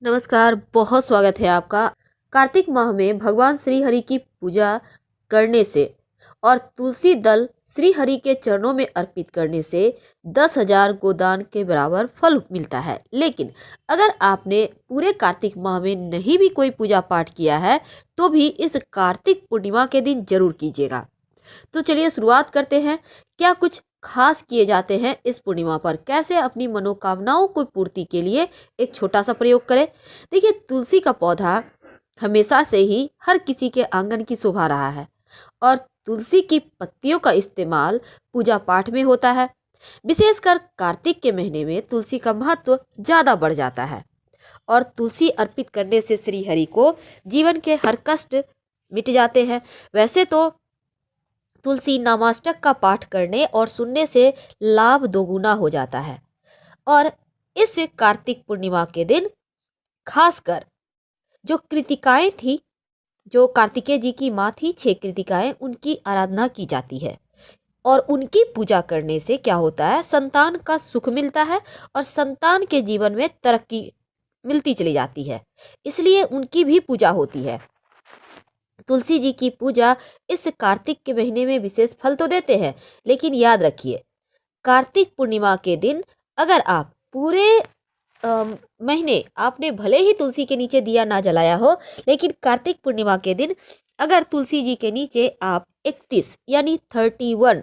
नमस्कार, बहुत स्वागत है आपका। कार्तिक माह में भगवान श्री हरि की पूजा करने से और तुलसी दल श्री हरि के चरणों में अर्पित करने से 10,000 गोदान के बराबर फल मिलता है। लेकिन अगर आपने पूरे कार्तिक माह में नहीं भी कोई पूजा पाठ किया है तो भी इस कार्तिक पूर्णिमा के दिन जरूर कीजिएगा। तो चलिए शुरुआत करते हैं। क्या कुछ खास किए जाते हैं इस पूर्णिमा पर, कैसे अपनी मनोकामनाओं को पूर्ति के लिए एक छोटा सा प्रयोग करें। देखिए, तुलसी का पौधा हमेशा से ही हर किसी के आंगन की शोभा रहा है और तुलसी की पत्तियों का इस्तेमाल पूजा पाठ में होता है। विशेषकर कार्तिक के महीने में तुलसी का महत्व ज्यादा बढ़ जाता है और तुलसी अर्पित करने से श्री हरि को जीवन के हर कष्ट मिट जाते हैं। वैसे तो तुलसी नामाष्टक का पाठ करने और सुनने से लाभ दोगुना हो जाता है और इस कार्तिक पूर्णिमा के दिन खासकर जो कृतिकाएं थी, जो कार्तिकेय जी की माँ थी, 6 कृतिकाएं, उनकी आराधना की जाती है और उनकी पूजा करने से क्या होता है, संतान का सुख मिलता है और संतान के जीवन में तरक्की मिलती चली जाती है। इसलिए उनकी भी पूजा होती है। तुलसी जी की पूजा इस कार्तिक के महीने में विशेष फल तो देते हैं, लेकिन याद रखिए, कार्तिक पूर्णिमा के दिन अगर आप पूरे महीने आपने भले ही तुलसी के नीचे दिया ना जलाया हो, लेकिन कार्तिक पूर्णिमा के दिन अगर तुलसी जी के नीचे आप 31 यानी 31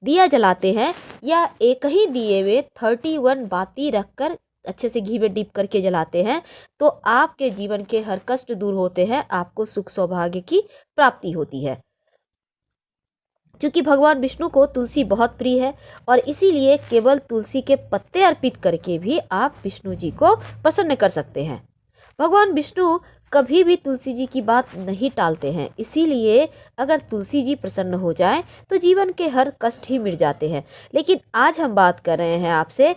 दिया जलाते हैं या एक ही दिए में 31 बाती रखकर अच्छे से घी में डीप करके जलाते हैं तो आपके जीवन के हर कष्ट दूर होते हैं, आपको सुख सौभाग्य की प्राप्ति होती है। क्योंकि भगवान विष्णु को तुलसी बहुत प्रिय है और इसीलिए केवल तुलसी के पत्ते अर्पित करके भी आप विष्णु जी को प्रसन्न कर सकते हैं। भगवान विष्णु कभी भी तुलसी जी की बात नहीं टालते हैं, इसीलिए अगर तुलसी जी प्रसन्न हो जाएं तो जीवन के हर कष्ट ही मिट जाते हैं। लेकिन आज हम बात कर रहे हैं आपसे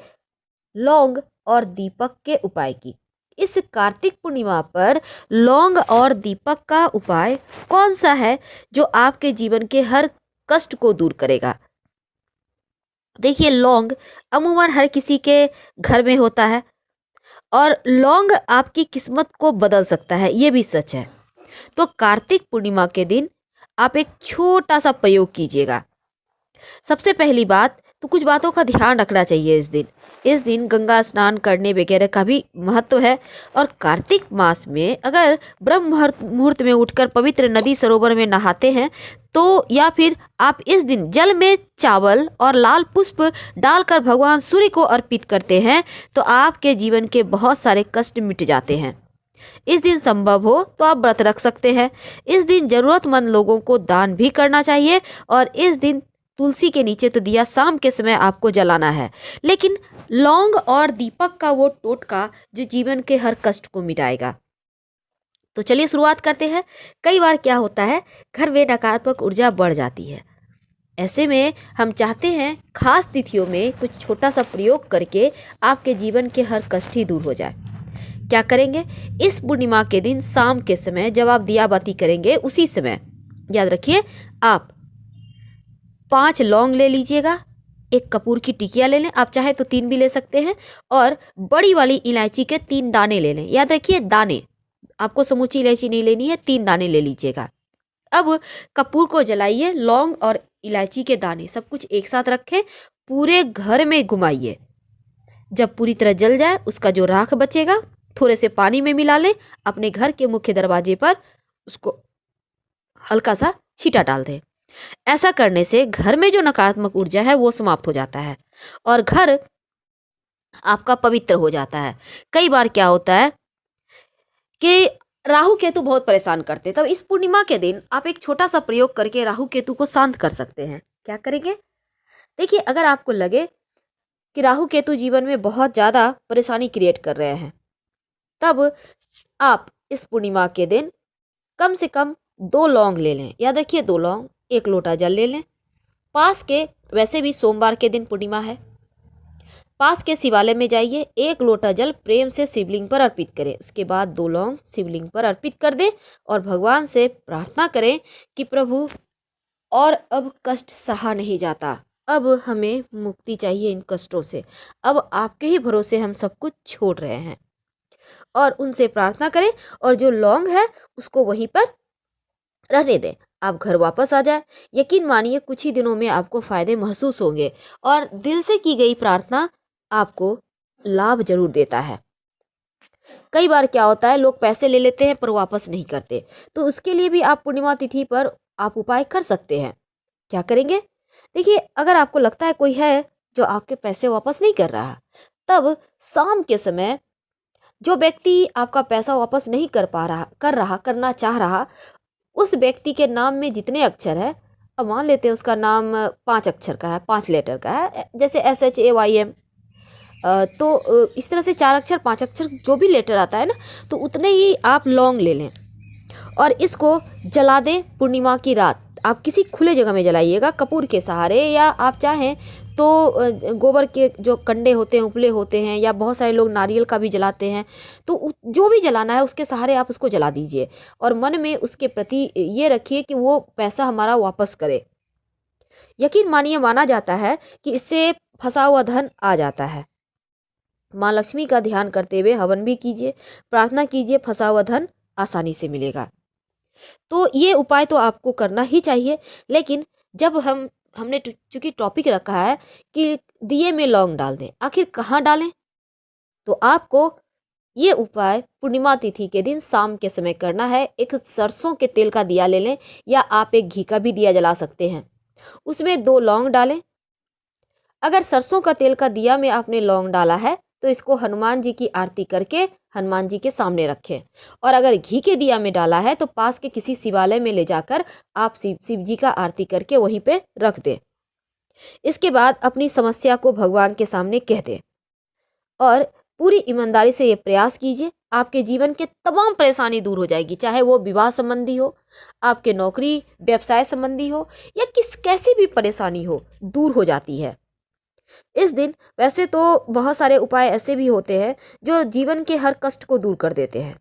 लौंग और दीपक के उपाय की। इस कार्तिक पूर्णिमा पर लौंग और दीपक का उपाय कौन सा है जो आपके जीवन के हर कष्ट को दूर करेगा। देखिए, लौंग अमूमन हर किसी के घर में होता है और लौंग आपकी किस्मत को बदल सकता है, ये भी सच है। तो कार्तिक पूर्णिमा के दिन आप एक छोटा सा प्रयोग कीजिएगा। सबसे पहली बात तो कुछ बातों का ध्यान रखना चाहिए। इस दिन गंगा स्नान करने वगैरह का भी महत्व है और कार्तिक मास में अगर ब्रह्म मुहूर्त में उठकर पवित्र नदी सरोवर में नहाते हैं तो या फिर आप इस दिन जल में चावल और लाल पुष्प डालकर भगवान सूर्य को अर्पित करते हैं तो आपके जीवन के बहुत सारे कष्ट मिट जाते हैं। इस दिन संभव हो तो आप व्रत रख सकते हैं। इस दिन जरूरतमंद लोगों को दान भी करना चाहिए और इस दिन तुलसी के नीचे तो दिया शाम के समय आपको जलाना है, लेकिन लौंग और दीपक का वो टोटका जो जीवन के हर कष्ट को मिटाएगा। तो चलिए शुरुआत करते हैं। कई बार क्या होता है, घर में नकारात्मक ऊर्जा बढ़ जाती है। ऐसे में हम चाहते हैं खास तिथियों में कुछ छोटा सा प्रयोग करके आपके जीवन के हर कष्ट ही दूर हो जाए। क्या करेंगे, इस पूर्णिमा के दिन शाम के समय जब आप दिया बाती करेंगे उसी समय याद रखिए आप 5 लौंग ले लीजिएगा, एक कपूर की टिकिया ले लें, आप चाहे तो 3 भी ले सकते हैं और बड़ी वाली इलायची के 3 दाने ले लें। याद रखिए दाने, आपको समूची इलायची नहीं लेनी है, 3 दाने ले लीजिएगा। अब कपूर को जलाइए, लौंग और इलायची के दाने सब कुछ एक साथ रखें, पूरे घर में घुमाइए। जब पूरी तरह जल जाए उसका जो राख बचेगा थोड़े से पानी में मिला लें, अपने घर के मुख्य दरवाजे पर उसको हल्का सा छींटा डाल दें। ऐसा करने से घर में जो नकारात्मक ऊर्जा है वो समाप्त हो जाता है और घर आपका पवित्र हो जाता है। कई बार क्या होता है कि राहु केतु बहुत परेशान करते हैं, तब इस पूर्णिमा के दिन आप एक छोटा सा प्रयोग करके राहु केतु को शांत कर सकते हैं। क्या करेंगे, देखिए, अगर आपको लगे कि राहु केतु जीवन में बहुत ज़्यादा परेशानी क्रिएट कर रहे हैं तब आप इस पूर्णिमा के दिन कम से कम 2 लौंग ले लें। याद रखिए 2 लौंग, 1 लोटा जल ले लें। पास के, वैसे भी सोमवार के दिन पूर्णिमा है, पास के शिवालय में जाइए, 1 लोटा जल प्रेम से शिवलिंग पर अर्पित करें। उसके बाद 2 लौंग शिवलिंग पर अर्पित कर दें और भगवान से प्रार्थना करें कि प्रभु, और अब कष्ट सहा नहीं जाता, अब हमें मुक्ति चाहिए इन कष्टों से, अब आपके ही भरोसे हम सब कुछ छोड़ रहे हैं। और उनसे प्रार्थना करें और जो लौंग है उसको वहीं पर रहने दें। आप घर वापस आ जाए। यकीन मानिए कुछ ही दिनों में आपको फायदे महसूस होंगे और दिल से की गई प्रार्थना आपको लाभ जरूर देता है। कई बार क्या होता है, लोग पैसे ले लेते हैं पर वापस नहीं करते, तो उसके लिए भी आप पूर्णिमा तिथि पर आप उपाय कर सकते हैं। क्या करेंगे? देखिए, अगर आपको लगता है कोई है जो आपके पैसे वापस नहीं कर रहा, तब शाम के समय जो व्यक्ति आपका पैसा वापस नहीं करना चाह रहा, उस व्यक्ति के नाम में जितने अक्षर है, अब मान लेते हैं उसका नाम 5 अक्षर का है, 5 लेटर का है, जैसे SHAYM, तो इस तरह से 4 अक्षर 5 अक्षर जो भी लेटर आता है ना, तो उतने ही आप लौंग ले लें और इसको जला दें पूर्णिमा की रात। आप किसी खुले जगह में जलाइएगा, कपूर के सहारे, या आप चाहें तो गोबर के जो कंडे होते हैं, उपले होते हैं, या बहुत सारे लोग नारियल का भी जलाते हैं, तो जो भी जलाना है उसके सहारे आप उसको जला दीजिए और मन में उसके प्रति ये रखिए कि वो पैसा हमारा वापस करे। यकीन मानिए, माना जाता है कि इससे फंसा हुआ धन आ जाता है। माँ लक्ष्मी का ध्यान करते हुए हवन भी कीजिए, प्रार्थना कीजिए, फंसा हुआ धन आसानी से मिलेगा। तो ये उपाय तो आपको करना ही चाहिए। लेकिन जब हमने चूंकि टॉपिक रखा है कि दिए में लौंग डाल दें, आखिर कहाँ डालें, तो आपको ये उपाय पूर्णिमा तिथि के दिन शाम के समय करना है। एक सरसों के तेल का दिया ले लें या आप एक घी का भी दिया जला सकते हैं, उसमें 2 लौंग डालें। अगर सरसों का तेल का दिया में आपने लौंग डाला है तो इसको हनुमान जी की आरती करके हनुमान जी के सामने रखें, और अगर घी के दिया में डाला है तो पास के किसी शिवालय में ले जाकर आप शिव जी का आरती करके वहीं पे रख दें। इसके बाद अपनी समस्या को भगवान के सामने कह दें और पूरी ईमानदारी से ये प्रयास कीजिए, आपके जीवन के तमाम परेशानी दूर हो जाएगी, चाहे वो विवाह संबंधी हो, आपके नौकरी व्यवसाय संबंधी हो, या कैसी भी परेशानी हो, दूर हो जाती है। इस दिन वैसे तो बहुत सारे उपाय ऐसे भी होते हैं जो जीवन के हर कष्ट को दूर कर देते हैं।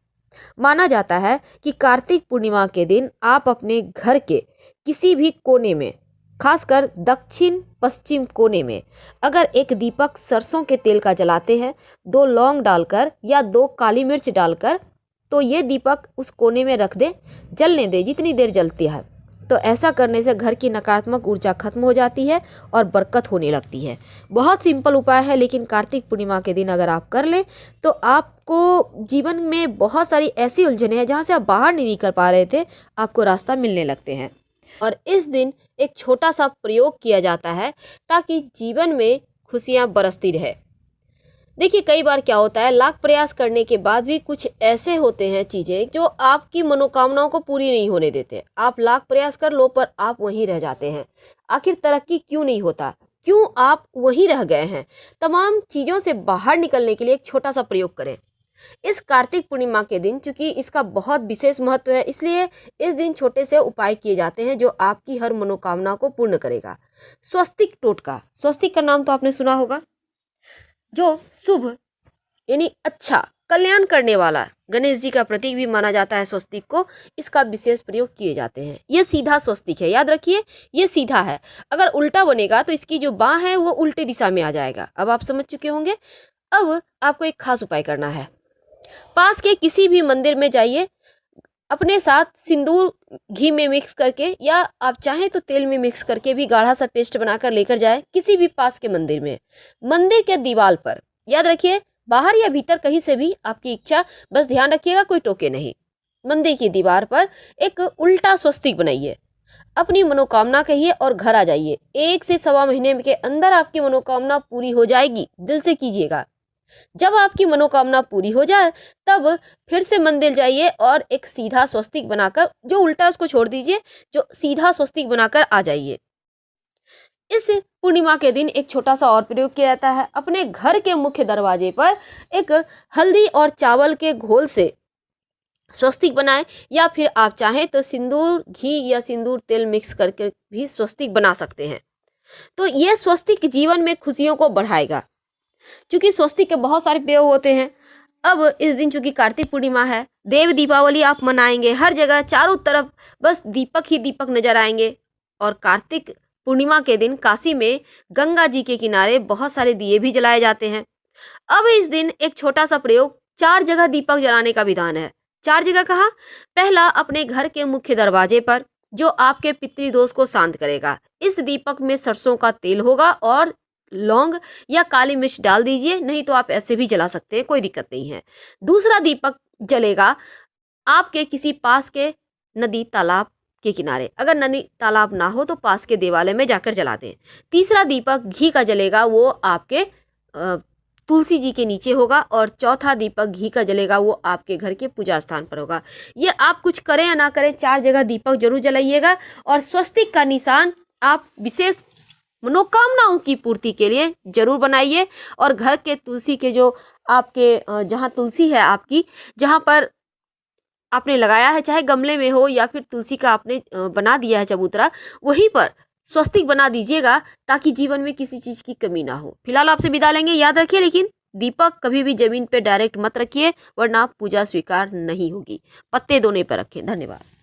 माना जाता है कि कार्तिक पूर्णिमा के दिन आप अपने घर के किसी भी कोने में, खासकर दक्षिण पश्चिम कोने में, अगर एक दीपक सरसों के तेल का जलाते हैं 2 लौंग डालकर या 2 काली मिर्च डालकर, तो ये दीपक उस कोने में रख दें, जलने दें जितनी देर जलती है। तो ऐसा करने से घर की नकारात्मक ऊर्जा खत्म हो जाती है और बरकत होने लगती है। बहुत सिंपल उपाय है, लेकिन कार्तिक पूर्णिमा के दिन अगर आप कर लें तो आपको जीवन में बहुत सारी ऐसी उलझनें हैं जहाँ से आप बाहर नहीं निकल पा रहे थे, आपको रास्ता मिलने लगते हैं। और इस दिन एक छोटा सा प्रयोग किया जाता है ताकि जीवन में खुशियाँ बरसती रहे। देखिए, कई बार क्या होता है, लाख प्रयास करने के बाद भी कुछ ऐसे होते हैं चीज़ें जो आपकी मनोकामनाओं को पूरी नहीं होने देते। आप लाख प्रयास कर लो पर आप वहीं रह जाते हैं। आखिर तरक्की क्यों नहीं होता, क्यों आप वहीं रह गए हैं? तमाम चीज़ों से बाहर निकलने के लिए एक छोटा सा प्रयोग करें। इस कार्तिक पूर्णिमा के दिन, चूंकि इसका बहुत विशेष महत्व है, इसलिए इस दिन छोटे से उपाय किए जाते हैं जो आपकी हर मनोकामना को पूर्ण करेगा। स्वस्तिक टोटका, स्वस्तिक का नाम तो आपने सुना होगा, जो शुभ यानी अच्छा, कल्याण करने वाला गणेश जी का प्रतीक भी माना जाता है स्वस्तिक को। इसका विशेष प्रयोग किए जाते हैं। ये सीधा स्वस्तिक है, याद रखिए, ये सीधा है। अगर उल्टा बनेगा तो इसकी जो बाँ है वो उल्टे दिशा में आ जाएगा। अब आप समझ चुके होंगे। अब आपको एक खास उपाय करना है। पास के किसी भी मंदिर में जाइए, अपने साथ सिंदूर घी में मिक्स करके, या आप चाहें तो तेल में मिक्स करके भी गाढ़ा सा पेस्ट बनाकर लेकर जाए किसी भी पास के मंदिर में। मंदिर के दीवार पर, याद रखिए, बाहर या भीतर कहीं से भी आपकी इच्छा, बस ध्यान रखिएगा कोई टोके नहीं। मंदिर की दीवार पर एक उल्टा स्वस्तिक बनाइए, अपनी मनोकामना कहिए और घर आ जाइए। 1 से सवा महीने के अंदर आपकी मनोकामना पूरी हो जाएगी। दिल से कीजिएगा। जब आपकी मनोकामना पूरी हो जाए तब फिर से मंदिर जाइए और एक सीधा स्वस्तिक बनाकर, जो उल्टा उसको छोड़ दीजिए, जो सीधा स्वस्तिक बनाकर आ जाइए। इस पूर्णिमा के दिन एक छोटा सा और प्रयोग किया जाता है। अपने घर के मुख्य दरवाजे पर एक हल्दी और चावल के घोल से स्वस्तिक बनाएं, या फिर आप चाहें तो सिंदूर घी या सिंदूर तेल मिक्स करके भी स्वस्तिक बना सकते हैं। तो ये स्वस्तिक जीवन में खुशियों को बढ़ाएगा। क्योंकि स्वस्तिक के बहुत सारे प्रयोग होते हैं। अब इस दिन चूंकि कार्तिक पूर्णिमा है, देव दीपावली आप मनाएंगे, हर जगह चारों तरफ बस दीपक ही दीपक नजर आएंगे। और कार्तिक पूर्णिमा के दिन काशी में गंगा जी के किनारे बहुत सारे दिए भी जलाए जाते हैं। अब इस दिन एक छोटा सा प्रयोग 4 जगह दीपक जलाने का विधान है। 4 जगह कहाँ? पहला, अपने घर के मुख्य दरवाजे पर, जो आपके पितृदोष को शांत करेगा। इस दीपक में सरसों का तेल होगा और लौंग या काली मिर्च डाल दीजिए, नहीं तो आप ऐसे भी जला सकते हैं, कोई दिक्कत नहीं है। दूसरा दीपक जलेगा आपके किसी पास के नदी तालाब के किनारे, अगर नदी तालाब ना हो तो पास के देवालय में जाकर जला दें। तीसरा दीपक घी का जलेगा, वो आपके तुलसी जी के नीचे होगा। और चौथा दीपक घी का जलेगा, वो आपके घर के पूजा स्थान पर होगा। ये आप कुछ करें या ना करें, 4 जगह दीपक जरूर जलाइएगा। और स्वस्तिक का निशान आप विशेष मनोकामनाओं की पूर्ति के लिए जरूर बनाइए। और घर के तुलसी के जो आपके जहाँ तुलसी है आपकी, जहाँ पर आपने लगाया है, चाहे गमले में हो या फिर तुलसी का आपने बना दिया है चबूतरा, वहीं पर स्वस्तिक बना दीजिएगा, ताकि जीवन में किसी चीज की कमी ना हो। फिलहाल आपसे विदा लेंगे, याद रखिए लेकिन दीपक कभी भी जमीन पे डायरेक्ट मत रखिए, वरना पूजा स्वीकार नहीं होगी। पत्ते दोने पर रखें। धन्यवाद।